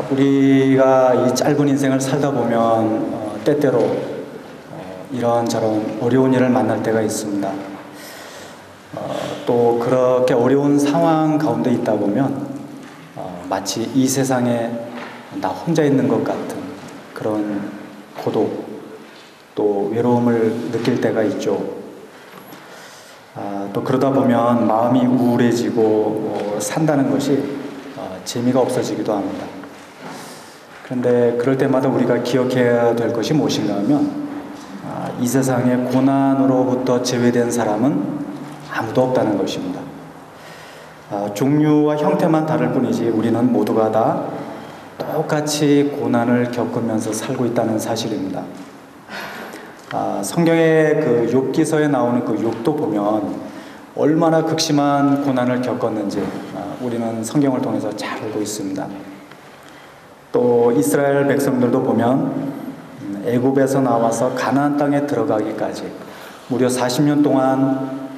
우리가 이 짧은 인생을 살다 보면 때때로 이런저런 어려운 일을 만날 때가 있습니다. 또 그렇게 어려운 상황 가운데 있다 보면 마치 이 세상에 나 혼자 있는 것 같은 그런 고독 또 외로움을 느낄 때가 있죠. 또 그러다 보면 마음이 우울해지고 산다는 것이 재미가 없어지기도 합니다. 그런데 그럴 때마다 우리가 기억해야 될 것이 무엇인가 하면 이 세상의 고난으로부터 제외된 사람은 아무도 없다는 것입니다. 종류와 형태만 다를 뿐이지 우리는 모두가 다 똑같이 고난을 겪으면서 살고 있다는 사실입니다. 성경의 그 욥기서에 나오는 그 욥도 보면 얼마나 극심한 고난을 겪었는지 우리는 성경을 통해서 잘 알고 있습니다. 또 이스라엘 백성들도 보면 애굽에서 나와서 가나안 땅에 들어가기까지 무려 40년 동안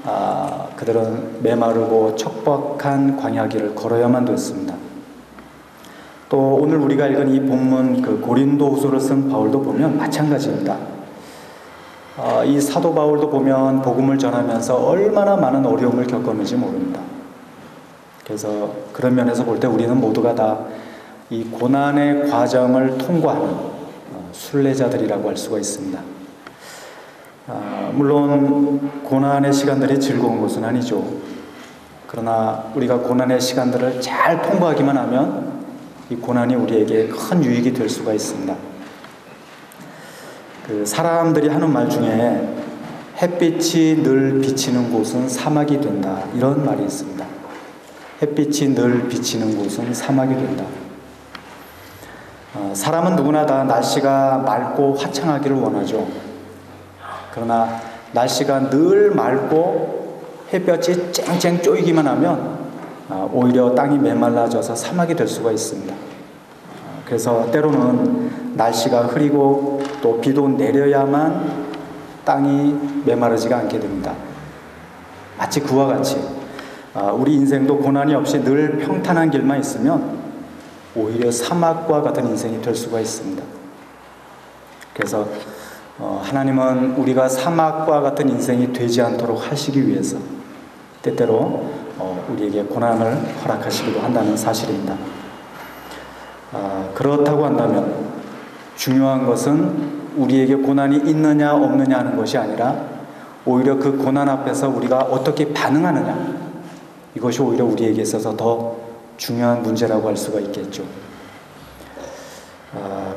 그들은 메마르고 척박한 광야길을 걸어야만 됐습니다. 또 오늘 우리가 읽은 이 본문 그 고린도후서를 쓴 바울도 보면 마찬가지입니다. 이 사도 바울도 보면 복음을 전하면서 얼마나 많은 어려움을 겪었는지 모릅니다. 그래서 그런 면에서 볼 때 우리는 모두가 다 이 고난의 과정을 통과하는 순례자들이라고 할 수가 있습니다. 물론 고난의 시간들이 즐거운 것은 아니죠. 그러나 우리가 고난의 시간들을 잘 통과하기만 하면 이 고난이 우리에게 큰 유익이 될 수가 있습니다. 그 사람들이 하는 말 중에 햇빛이 늘 비치는 곳은 사막이 된다, 이런 말이 있습니다. 햇빛이 늘 비치는 곳은 사막이 된다. 사람은 누구나 다 날씨가 맑고 화창하기를 원하죠. 그러나 날씨가 늘 맑고 햇볕이 쨍쨍 쪼이기만 하면 오히려 땅이 메말라져서 사막이 될 수가 있습니다. 그래서 때로는 날씨가 흐리고 또 비도 내려야만 땅이 메마르지가 않게 됩니다. 마치 그와 같이 우리 인생도 고난이 없이 늘 평탄한 길만 있으면 오히려 사막과 같은 인생이 될 수가 있습니다. 그래서 하나님은 우리가 사막과 같은 인생이 되지 않도록 하시기 위해서 때때로 우리에게 고난을 허락하시기도 한다는 사실입니다. 그렇다고 한다면 중요한 것은 우리에게 고난이 있느냐 없느냐 하는 것이 아니라 오히려 그 고난 앞에서 우리가 어떻게 반응하느냐, 이것이 오히려 우리에게 있어서 더 중요한 문제라고 할 수가 있겠죠.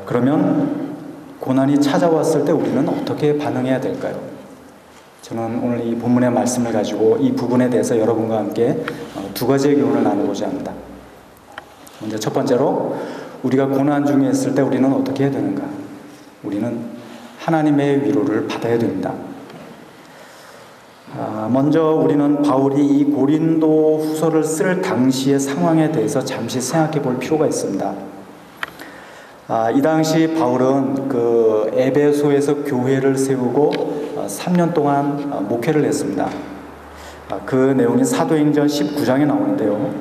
그러면 고난이 찾아왔을 때 우리는 어떻게 반응해야 될까요? 저는 오늘 이 본문의 말씀을 가지고 이 부분에 대해서 여러분과 함께 두 가지의 교훈을 나누고자 합니다. 먼저 첫 번째로 우리가 고난 중에 있을 때 우리는 어떻게 해야 되는가? 우리는 하나님의 위로를 받아야 됩니다. 먼저 우리는 바울이 이 고린도 후서를 쓸 당시의 상황에 대해서 잠시 생각해 볼 필요가 있습니다. 이 당시 바울은 그 에베소에서 교회를 세우고 3년 동안 목회를 했습니다. 그 내용이 사도행전 19장에 나오는데요.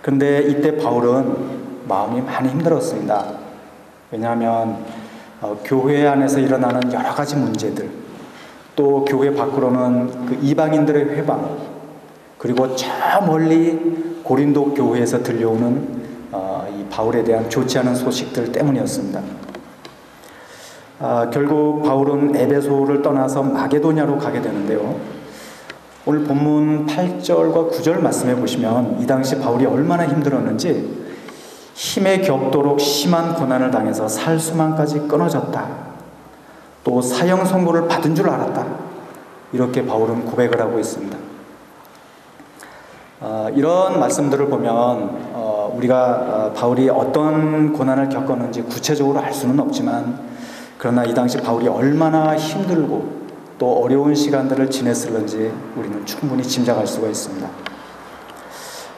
그런데 이때 바울은 마음이 많이 힘들었습니다. 왜냐하면 교회 안에서 일어나는 여러 가지 문제들, 또 교회 밖으로는 그 이방인들의 회방, 그리고 저 멀리 고린도 교회에서 들려오는 이 바울에 대한 좋지 않은 소식들 때문이었습니다. 결국 바울은 에베소를 떠나서 마게도냐로 가게 되는데요. 오늘 본문 8절과 9절 말씀해 보시면 이 당시 바울이 얼마나 힘들었는지, 힘에 겹도록 심한 고난을 당해서 살 수만까지 끊어졌다, 또 사형 선고를 받은 줄 알았다, 이렇게 바울은 고백을 하고 있습니다. 이런 말씀들을 보면 우리가 바울이 어떤 고난을 겪었는지 구체적으로 알 수는 없지만, 그러나 이 당시 바울이 얼마나 힘들고 또 어려운 시간들을 지냈을는지 우리는 충분히 짐작할 수가 있습니다.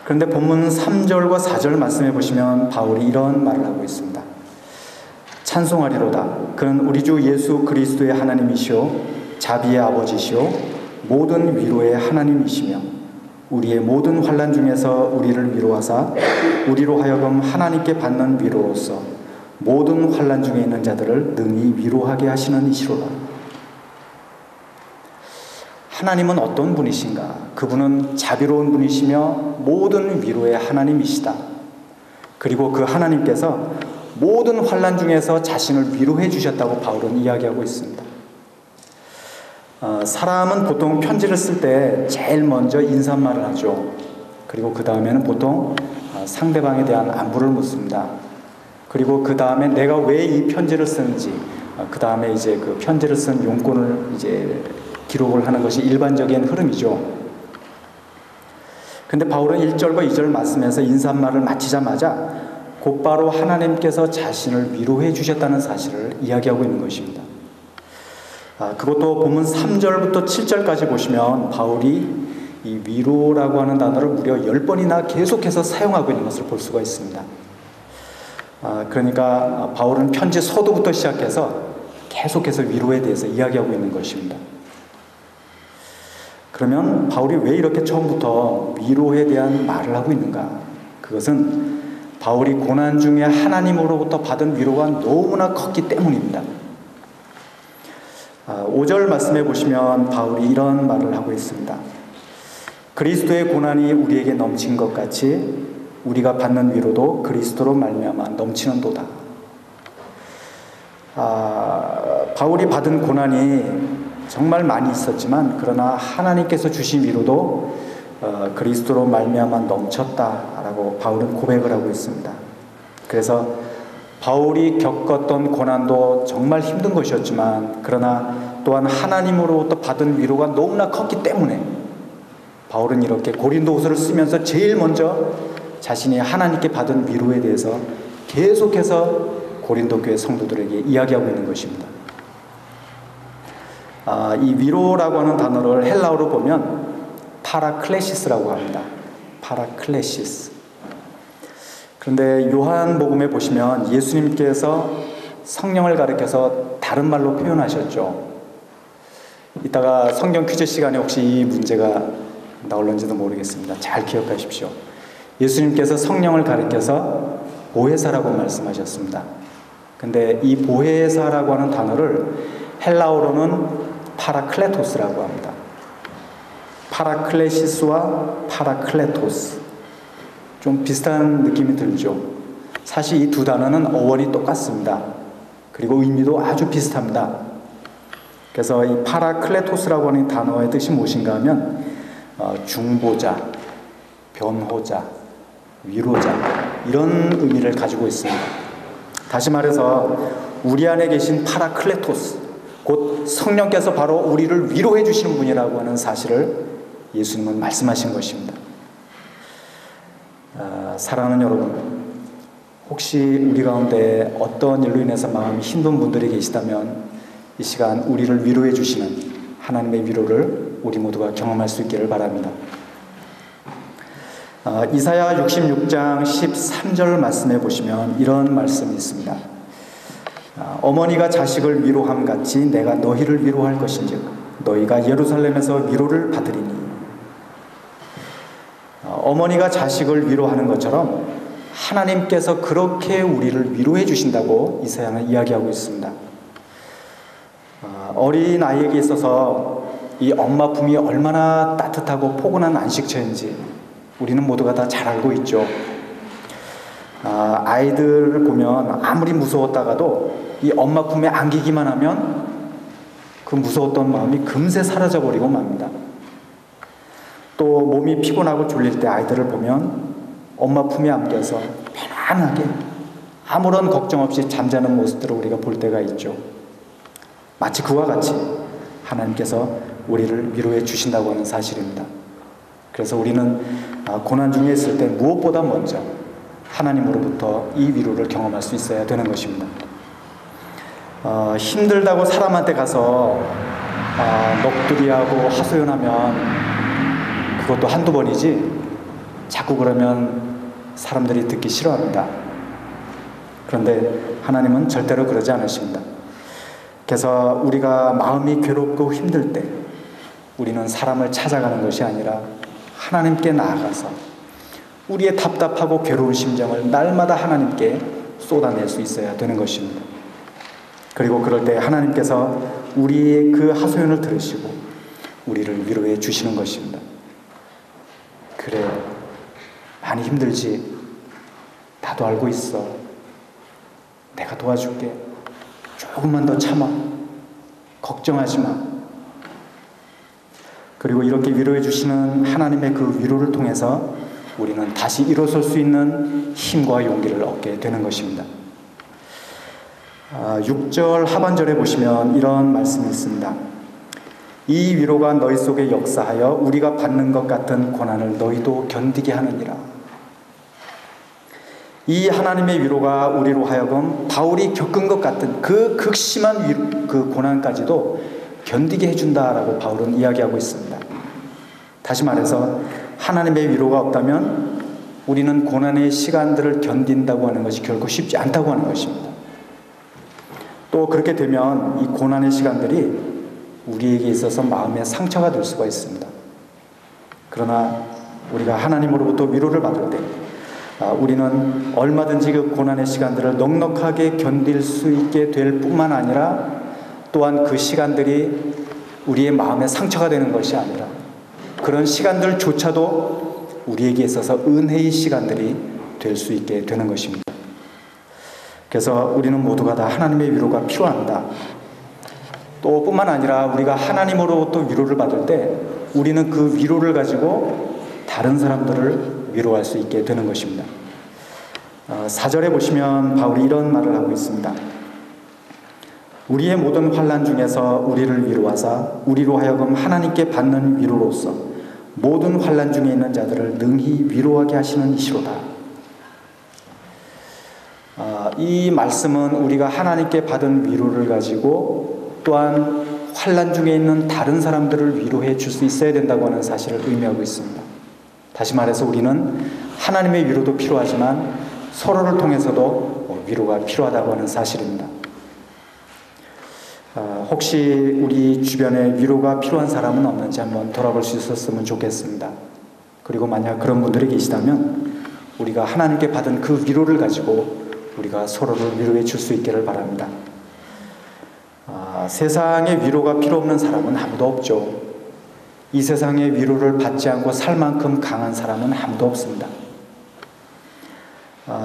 그런데 본문 3절과 4절 말씀해 보시면 바울이 이런 말을 하고 있습니다. 찬송하리로다. 그는 우리 주 예수 그리스도의 하나님이시오, 자비의 아버지시오, 모든 위로의 하나님이시며 우리의 모든 환난 중에서 우리를 위로하사 우리로 하여금 하나님께 받는 위로로서 모든 환난 중에 있는 자들을 능히 위로하게 하시는 이시로다. 하나님은 어떤 분이신가? 그분은 자비로운 분이시며 모든 위로의 하나님이시다. 그리고 그 하나님께서 모든 환난 중에서 자신을 위로해 주셨다고 바울은 이야기하고 있습니다. 사람은 보통 편지를 쓸 때 제일 먼저 인사말을 하죠. 그리고 그 다음에는 보통 상대방에 대한 안부를 묻습니다. 그리고 그 다음에 내가 왜 이 편지를 쓰는지, 그 다음에 이제 그 편지를 쓴 용건을 이제 기록을 하는 것이 일반적인 흐름이죠. 근데 바울은 1절과 2절 말씀에서 인사말을 마치자마자 곧바로 하나님께서 자신을 위로해 주셨다는 사실을 이야기하고 있는 것입니다. 그것도 본문 3절부터 7절까지 보시면 바울이 이 위로라고 하는 단어를 무려 10번이나 계속해서 사용하고 있는 것을 볼 수가 있습니다. 그러니까 바울은 편지 서두부터 시작해서 계속해서 위로에 대해서 이야기하고 있는 것입니다. 그러면 바울이 왜 이렇게 처음부터 위로에 대한 말을 하고 있는가? 그것은 바울이 고난 중에 하나님으로부터 받은 위로가 너무나 컸기 때문입니다. 5절 말씀해 보시면 바울이 이런 말을 하고 있습니다. 그리스도의 고난이 우리에게 넘친 것 같이 우리가 받는 위로도 그리스도로 말미암아 넘치는도다. 바울이 받은 고난이 정말 많이 있었지만 그러나 하나님께서 주신 위로도 그리스도로 말미암아 넘쳤다라고 바울은 고백을 하고 있습니다. 그래서 바울이 겪었던 고난도 정말 힘든 것이었지만 그러나 또한 하나님으로부터 받은 위로가 너무나 컸기 때문에 바울은 이렇게 고린도후서를 쓰면서 제일 먼저 자신이 하나님께 받은 위로에 대해서 계속해서 고린도 교회 성도들에게 이야기하고 있는 것입니다. 이 위로라고 하는 단어를 헬라어로 보면 파라클레시스라고 합니다. 파라클레시스. 그런데 요한복음에 보시면 예수님께서 성령을 가리켜서 다른 말로 표현하셨죠. 이따가 성경 퀴즈 시간에 혹시 이 문제가 나올는지도 모르겠습니다. 잘 기억하십시오. 예수님께서 성령을 가리켜서 보혜사라고 말씀하셨습니다. 근데 이 보혜사라고 하는 단어를 헬라어로는 파라클레토스라고 합니다. 파라클레시스와 파라클레토스 좀 비슷한 느낌이 들죠. 사실 이 두 단어는 어원이 똑같습니다. 그리고 의미도 아주 비슷합니다. 그래서 이 파라클레토스라고 하는 단어의 뜻이 무엇인가 하면 중보자, 변호자, 위로자 이런 의미를 가지고 있습니다. 다시 말해서 우리 안에 계신 파라클레토스 곧 성령께서 바로 우리를 위로해 주시는 분이라고 하는 사실을 예수님은 말씀하신 것입니다. 사랑하는 여러분, 혹시 우리 가운데 어떤 일로 인해서 마음이 힘든 분들이 계시다면 이 시간 우리를 위로해 주시는 하나님의 위로를 우리 모두가 경험할 수 있기를 바랍니다. 이사야 66장 13절 말씀해 보시면 이런 말씀이 있습니다. 어머니가 자식을 위로함 같이 내가 너희를 위로할 것인즉 너희가 예루살렘에서 위로를 받으리니. 어머니가 자식을 위로하는 것처럼 하나님께서 그렇게 우리를 위로해 주신다고 이사야는 이야기하고 있습니다. 어린 아이에게 있어서 이 엄마 품이 얼마나 따뜻하고 포근한 안식처인지 우리는 모두가 다 잘 알고 있죠. 아이들을 보면 아무리 무서웠다가도 이 엄마 품에 안기기만 하면 그 무서웠던 마음이 금세 사라져버리고 맙니다. 또 몸이 피곤하고 졸릴 때 아이들을 보면 엄마 품에 안겨서 편안하게 아무런 걱정 없이 잠자는 모습들을 우리가 볼 때가 있죠. 마치 그와 같이 하나님께서 우리를 위로해 주신다고 하는 사실입니다. 그래서 우리는 고난 중에 있을 때 무엇보다 먼저 하나님으로부터 이 위로를 경험할 수 있어야 되는 것입니다. 힘들다고 사람한테 가서 넋두리하고 하소연하면 그것도 한두 번이지 자꾸 그러면 사람들이 듣기 싫어합니다. 그런데 하나님은 절대로 그러지 않으십니다. 그래서 우리가 마음이 괴롭고 힘들 때 우리는 사람을 찾아가는 것이 아니라 하나님께 나아가서 우리의 답답하고 괴로운 심정을 날마다 하나님께 쏟아낼 수 있어야 되는 것입니다. 그리고 그럴 때 하나님께서 우리의 그 하소연을 들으시고 우리를 위로해 주시는 것입니다. 그래, 많이 힘들지? 나도 알고 있어. 내가 도와줄게. 조금만 더 참아. 걱정하지 마. 그리고 이렇게 위로해 주시는 하나님의 그 위로를 통해서 우리는 다시 일어설 수 있는 힘과 용기를 얻게 되는 것입니다. 6절 하반절에 보시면 이런 말씀이 있습니다. 이 위로가 너희 속에 역사하여 우리가 받는 것 같은 고난을 너희도 견디게 하느니라. 이 하나님의 위로가 우리로 하여금 바울이 겪은 것 같은 그 극심한 그 고난까지도 견디게 해준다라고 바울은 이야기하고 있습니다. 다시 말해서 하나님의 위로가 없다면 우리는 고난의 시간들을 견딘다고 하는 것이 결코 쉽지 않다고 하는 것입니다. 또 그렇게 되면 이 고난의 시간들이 우리에게 있어서 마음의 상처가 될 수가 있습니다. 그러나 우리가 하나님으로부터 위로를 받을 때 우리는 얼마든지 그 고난의 시간들을 넉넉하게 견딜 수 있게 될 뿐만 아니라 또한 그 시간들이 우리의 마음의 상처가 되는 것이 아니라 그런 시간들조차도 우리에게 있어서 은혜의 시간들이 될 수 있게 되는 것입니다. 그래서 우리는 모두가 다 하나님의 위로가 필요합니다. 또 뿐만 아니라 우리가 하나님으로부터 위로를 받을 때 우리는 그 위로를 가지고 다른 사람들을 위로할 수 있게 되는 것입니다. 4절에 보시면 바울이 이런 말을 하고 있습니다. 우리의 모든 환난 중에서 우리를 위로하사 우리로 하여금 하나님께 받는 위로로서 모든 환난 중에 있는 자들을 능히 위로하게 하시는 이시로다. 이 말씀은 우리가 하나님께 받은 위로를 가지고 또한 환난 중에 있는 다른 사람들을 위로해 줄 수 있어야 된다고 하는 사실을 의미하고 있습니다. 다시 말해서 우리는 하나님의 위로도 필요하지만 서로를 통해서도 위로가 필요하다고 하는 사실입니다. 혹시 우리 주변에 위로가 필요한 사람은 없는지 한번 돌아볼 수 있었으면 좋겠습니다. 그리고 만약 그런 분들이 계시다면 우리가 하나님께 받은 그 위로를 가지고 우리가 서로를 위로해 줄 수 있기를 바랍니다. 세상에 위로가 필요 없는 사람은 아무도 없죠. 이 세상에 위로를 받지 않고 살 만큼 강한 사람은 아무도 없습니다.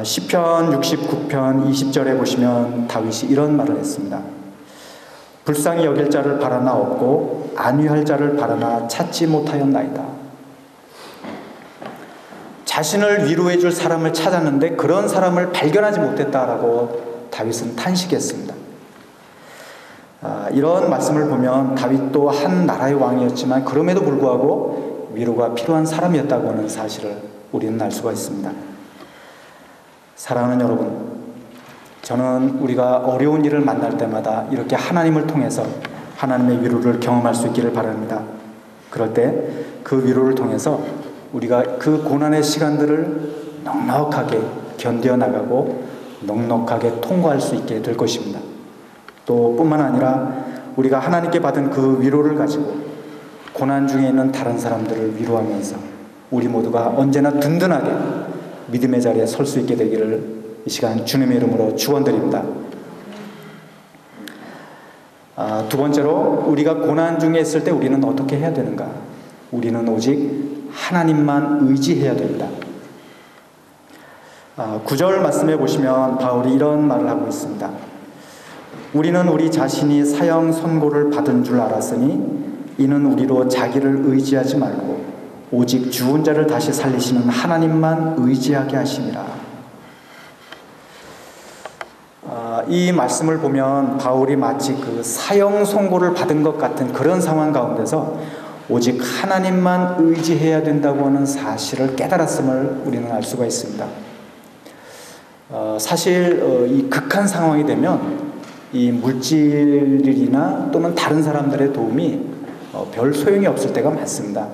시편 69편 20절에 보시면 다윗이 이런 말을 했습니다. 불쌍히 여길 자를 바라나 없고 안위할 자를 바라나 찾지 못하였나이다. 자신을 위로해 줄 사람을 찾았는데 그런 사람을 발견하지 못했다라고 다윗은 탄식했습니다. 이런 말씀을 보면 다윗도 한 나라의 왕이었지만 그럼에도 불구하고 위로가 필요한 사람이었다고 하는 사실을 우리는 알 수가 있습니다. 사랑하는 여러분, 저는 우리가 어려운 일을 만날 때마다 이렇게 하나님을 통해서 하나님의 위로를 경험할 수 있기를 바랍니다. 그럴 때 그 위로를 통해서 우리가 그 고난의 시간들을 넉넉하게 견뎌나가고 넉넉하게 통과할 수 있게 될 것입니다. 또 뿐만 아니라 우리가 하나님께 받은 그 위로를 가지고 고난 중에 있는 다른 사람들을 위로하면서 우리 모두가 언제나 든든하게 믿음의 자리에 설 수 있게 되기를 이 시간 주님의 이름으로 축원드립니다. 두 번째로 우리가 고난 중에 있을 때 우리는 어떻게 해야 되는가? 우리는 오직 하나님만 의지해야 됩니다. 9절 말씀해 보시면 바울이 이런 말을 하고 있습니다. 우리는 우리 자신이 사형 선고를 받은 줄 알았으니 이는 우리로 자기를 의지하지 말고 오직 죽은 자를 다시 살리시는 하나님만 의지하게 하심이라. 이 말씀을 보면 바울이 마치 그 사형 선고를 받은 것 같은 그런 상황 가운데서 오직 하나님만 의지해야 된다고 하는 사실을 깨달았음을 우리는 알 수가 있습니다. 사실 이 극한 상황이 되면 이 물질이나 또는 다른 사람들의 도움이 별 소용이 없을 때가 많습니다.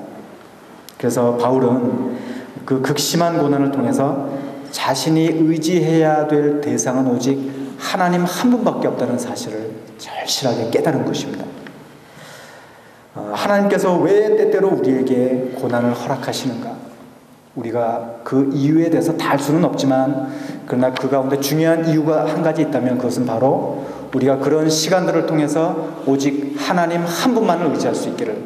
그래서 바울은 그 극심한 고난을 통해서 자신이 의지해야 될 대상은 오직 하나님 한 분밖에 없다는 사실을 절실하게 깨달은 것입니다. 하나님께서 왜 때때로 우리에게 고난을 허락하시는가? 우리가 그 이유에 대해서 다 알 수는 없지만, 그러나 그 가운데 중요한 이유가 한 가지 있다면 그것은 바로 우리가 그런 시간들을 통해서 오직 하나님 한 분만을 의지할 수 있기를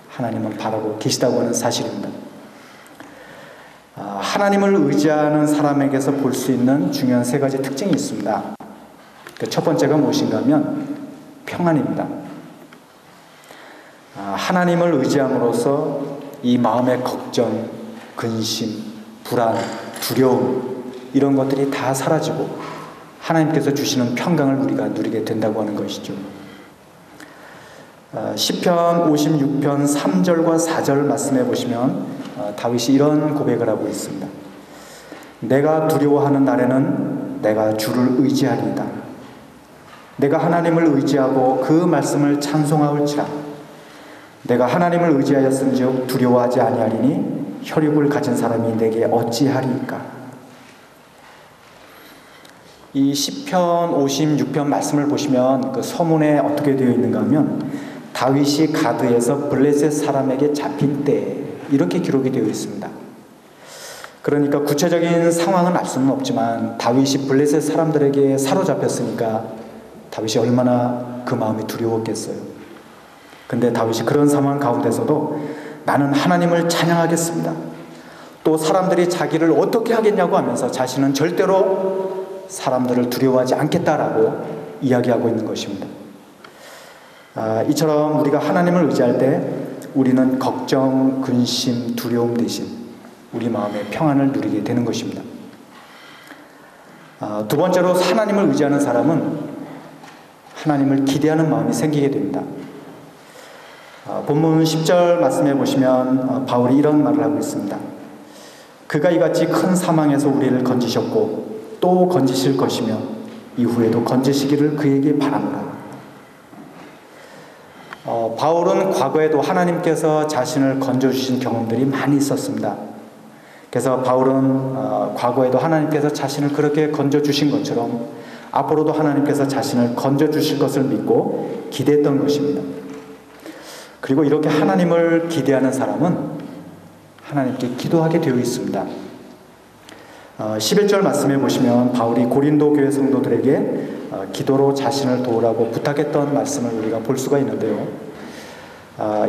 하나님은 바라고 계시다고 하는 사실입니다. 하나님을 의지하는 사람에게서 볼 수 있는 중요한 세 가지 특징이 있습니다. 그 첫 번째가 무엇인가 하면 평안입니다. 하나님을 의지함으로써 이 마음의 걱정, 근심, 불안, 두려움 이런 것들이 다 사라지고 하나님께서 주시는 평강을 우리가 누리게 된다고 하는 것이죠. 시편 56편 3절과 4절 말씀해 보시면 다윗이 이런 고백을 하고 있습니다. 내가 두려워하는 날에는 내가 주를 의지하리이다. 내가 하나님을 의지하고 그 말씀을 찬송하올지라. 내가 하나님을 의지하였은즉 두려워하지 아니하리니 혈육을 가진 사람이 내게 어찌하리이까. 이 시편 56편 말씀을 보시면 그 서문에 어떻게 되어 있는가 하면 다윗이 가드에서 블레셋 사람에게 잡힌 때 이렇게 기록이 되어 있습니다. 그러니까 구체적인 상황은 알 수는 없지만 다윗이 블레셋 사람들에게 사로잡혔으니까 다윗이 얼마나 그 마음이 두려웠겠어요. 근데 다윗이 그런 상황 가운데서도 나는 하나님을 찬양하겠습니다. 또 사람들이 자기를 어떻게 하겠냐고 하면서 자신은 절대로 사람들을 두려워하지 않겠다라고 이야기하고 있는 것입니다. 이처럼 우리가 하나님을 의지할 때 우리는 걱정, 근심, 두려움 대신 우리 마음의 평안을 누리게 되는 것입니다. 두 번째로 하나님을 의지하는 사람은 하나님을 기대하는 마음이 생기게 됩니다. 본문 10절 말씀해 보시면 바울이 이런 말을 하고 있습니다. 그가 이같이 큰 사망에서 우리를 건지셨고 또 건지실 것이며 이후에도 건지시기를 그에게 바랍니다. 바울은 과거에도 하나님께서 자신을 건져주신 경험들이 많이 있었습니다. 그래서 바울은 과거에도 하나님께서 자신을 그렇게 건져주신 것처럼 앞으로도 하나님께서 자신을 건져주실 것을 믿고 기대했던 것입니다. 그리고 이렇게 하나님을 기대하는 사람은 하나님께 기도하게 되어 있습니다. 11절 말씀해 보시면 바울이 고린도 교회 성도들에게 기도로 자신을 도우라고 부탁했던 말씀을 우리가 볼 수가 있는데요.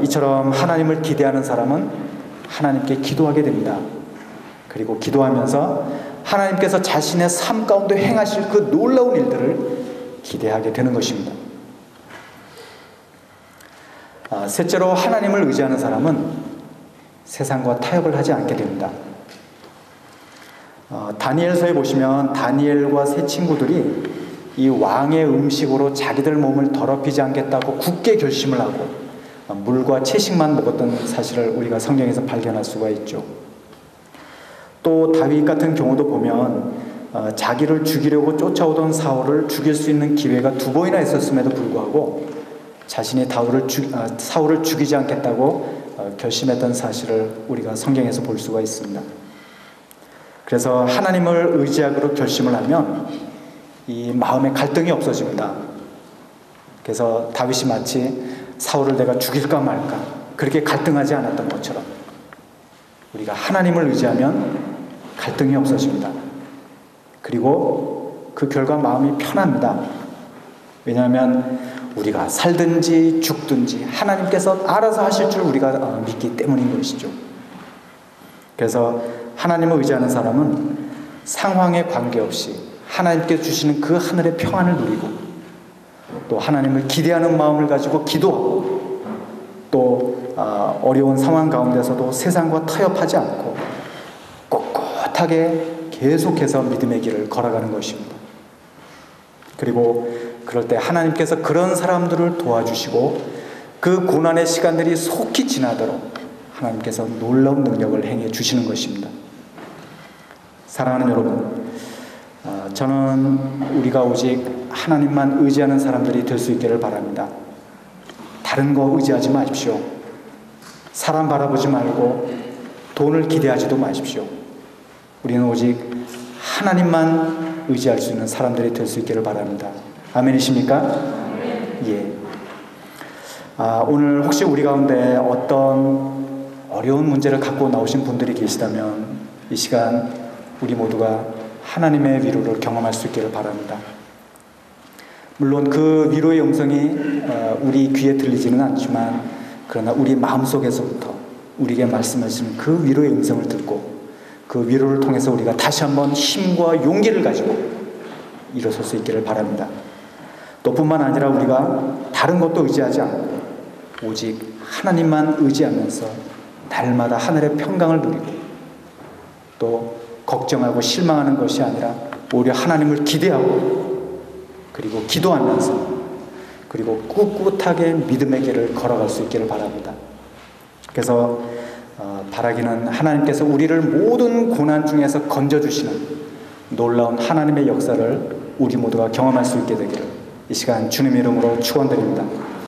이처럼 하나님을 기대하는 사람은 하나님께 기도하게 됩니다. 그리고 기도하면서 하나님께서 자신의 삶 가운데 행하실 그 놀라운 일들을 기대하게 되는 것입니다. 셋째로 하나님을 의지하는 사람은 세상과 타협을 하지 않게 됩니다. 다니엘서에 보시면 다니엘과 세 친구들이 이 왕의 음식으로 자기들 몸을 더럽히지 않겠다고 굳게 결심을 하고 물과 채식만 먹었던 사실을 우리가 성경에서 발견할 수가 있죠. 또 다윗 같은 경우도 보면 자기를 죽이려고 쫓아오던 사울을 죽일 수 있는 기회가 2번이나 있었음에도 불구하고 자신이 사울을 죽이지 않겠다고 결심했던 사실을 우리가 성경에서 볼 수가 있습니다. 그래서 하나님을 의지하기로 결심을 하면 이 마음의 갈등이 없어집니다. 그래서 다윗이 마치 사울을 내가 죽일까 말까 그렇게 갈등하지 않았던 것처럼 우리가 하나님을 의지하면 갈등이 없어집니다. 그리고 그 결과 마음이 편합니다. 왜냐하면 우리가 살든지 죽든지 하나님께서 알아서 하실 줄 우리가 믿기 때문인 것이죠. 그래서 하나님을 의지하는 사람은 상황에 관계없이 하나님께 주시는 그 하늘의 평안을 누리고 또 하나님을 기대하는 마음을 가지고 기도하고 또 어려운 상황 가운데서도 세상과 타협하지 않고 꼿꼿하게 계속해서 믿음의 길을 걸어가는 것입니다. 그리고 그럴 때 하나님께서 그런 사람들을 도와주시고 그 고난의 시간들이 속히 지나도록 하나님께서 놀라운 능력을 행해 주시는 것입니다. 사랑하는 여러분, 저는 우리가 오직 하나님만 의지하는 사람들이 될 수 있기를 바랍니다. 다른 거 의지하지 마십시오. 사람 바라보지 말고 돈을 기대하지도 마십시오. 우리는 오직 하나님만 의지할 수 있는 사람들이 될 수 있기를 바랍니다. 아멘이십니까? 예. 오늘 혹시 우리 가운데 어떤 어려운 문제를 갖고 나오신 분들이 계시다면 이 시간 우리 모두가 하나님의 위로를 경험할 수 있기를 바랍니다. 물론 그 위로의 음성이 우리 귀에 들리지는 않지만 그러나 우리 마음속에서부터 우리에게 말씀하시는 그 위로의 음성을 듣고 그 위로를 통해서 우리가 다시 한번 힘과 용기를 가지고 일어설 수 있기를 바랍니다. 또 뿐만 아니라 우리가 다른 것도 의지하지 않고 오직 하나님만 의지하면서 날마다 하늘의 평강을 누리고 또 걱정하고 실망하는 것이 아니라 오히려 하나님을 기대하고 그리고 기도하면서 그리고 꿋꿋하게 믿음의 길을 걸어갈 수 있기를 바랍니다. 그래서 바라기는 하나님께서 우리를 모든 고난 중에서 건져주시는 놀라운 하나님의 역사를 우리 모두가 경험할 수 있게 되기를 이 시간 주님의 이름으로 축원드립니다.